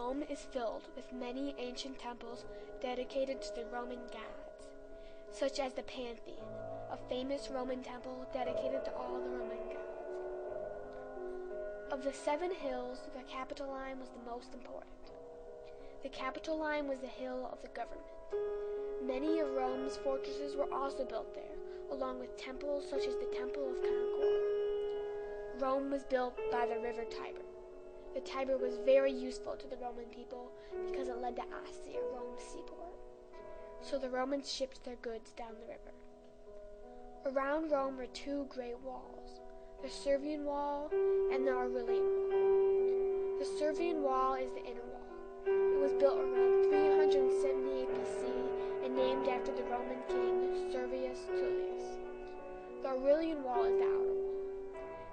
Rome is filled with many ancient temples dedicated to the Roman gods, such as the Pantheon, a famous Roman temple dedicated to all the Roman gods. Of the 7 hills, the Capitoline was the most important. The Capitoline was the hill of the government. Many of Rome's fortresses were also built there, along with temples such as the Temple of Concord. Rome was built by the river Tiber. The Tiber was very useful to the Roman people because it led to Ostia, Rome's seaport. So the Romans shipped their goods down the river. Around Rome were 2 great walls, the Servian Wall and the Aurelian Wall. The Servian Wall is the inner wall. It was built around 378 BC and named after the Roman king Servius Tullius. The Aurelian Wall is the outer wall.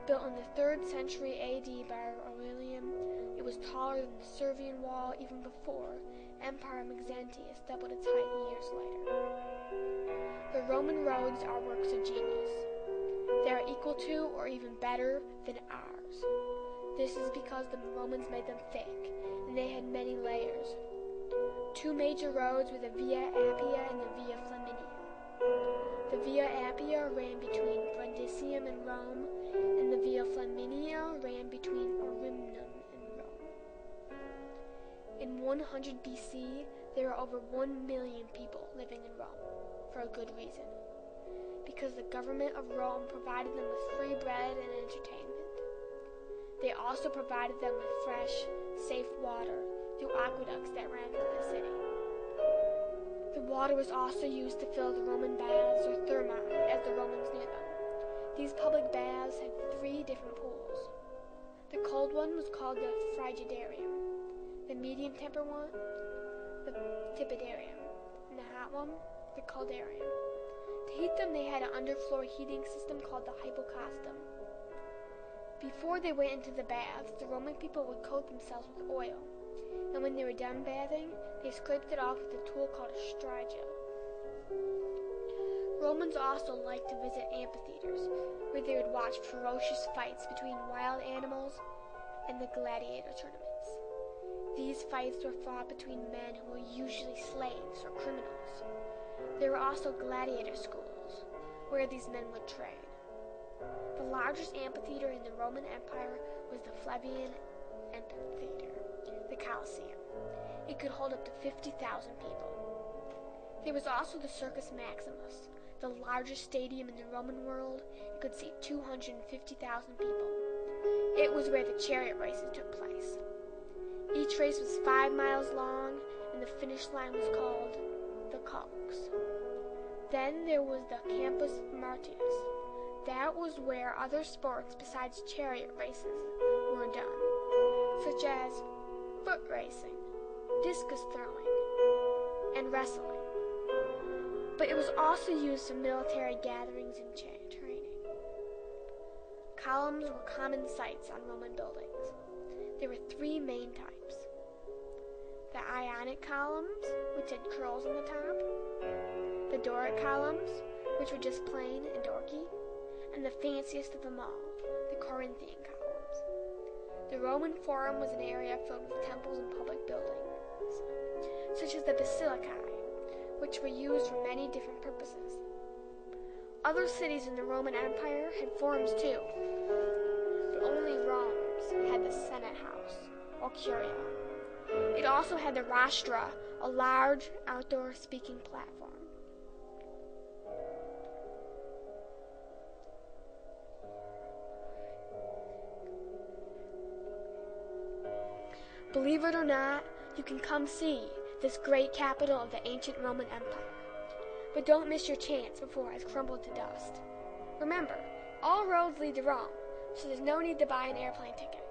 Built in the 3rd century AD by Aurelian, it was taller than the Servian Wall even before Emperor Maxentius doubled its height years later. The Roman roads are works of genius. They are equal to or even better than ours. This is because the Romans made them thick, and they had many layers. 2 major roads were the Via Appia and the Via Flaminia. The Via Appia ran between Brundisium and Rome, and the Via Flaminia ran between Arimnum and Rome. In 100 BC, there were over 1 million people living in Rome, for a good reason. Because the government of Rome provided them with free bread and entertainment. They also provided them with fresh, safe water through aqueducts that ran through the city. The water was also used to fill the Roman baths, or thermae, as the Romans knew them. These public baths had 3 different pools. The cold one was called the Frigidarium, the medium temper one, the Tepidarium, and the hot one, the Caldarium. To heat them, they had an underfloor heating system called the Hypocastum. Before they went into the baths, the Roman people would coat themselves with oil, and when they were done bathing, they scraped it off with a tool called a strigil. Romans also liked to visit amphitheaters, where they would watch ferocious fights between wild animals and the gladiator tournaments. These fights were fought between men who were usually slaves or criminals. There were also gladiator schools, where these men would train. The largest amphitheater in the Roman Empire was the Flavian Amphitheater, the Colosseum. It could hold up to 50,000 people. There was also the Circus Maximus, the largest stadium in the Roman world. It could seat 250,000 people. It was where the chariot races took place. Each race was 5 miles long, and the finish line was called the Cox. Then there was the Campus Martius. That was where other sports besides chariot races were done, such as foot racing, discus throwing, and wrestling. But it was also used for military gatherings and training. Columns were common sights on Roman buildings. There were 3 main types. The Ionic columns, which had curls on the top, the Doric columns, which were just plain and dorky, and the fanciest of them all, the Corinthian columns. The Roman Forum was an area filled with temples and public buildings, such as the Basilicae, which were used for many different purposes. Other cities in the Roman Empire had forums too, but only Rome's had the Senate House, or Curia. It also had the Rostra, a large outdoor speaking platform. Believe it or not, you can come see this great capital of the ancient Roman Empire. But don't miss your chance before it has crumbled to dust. Remember, all roads lead to Rome, so there's no need to buy an airplane ticket.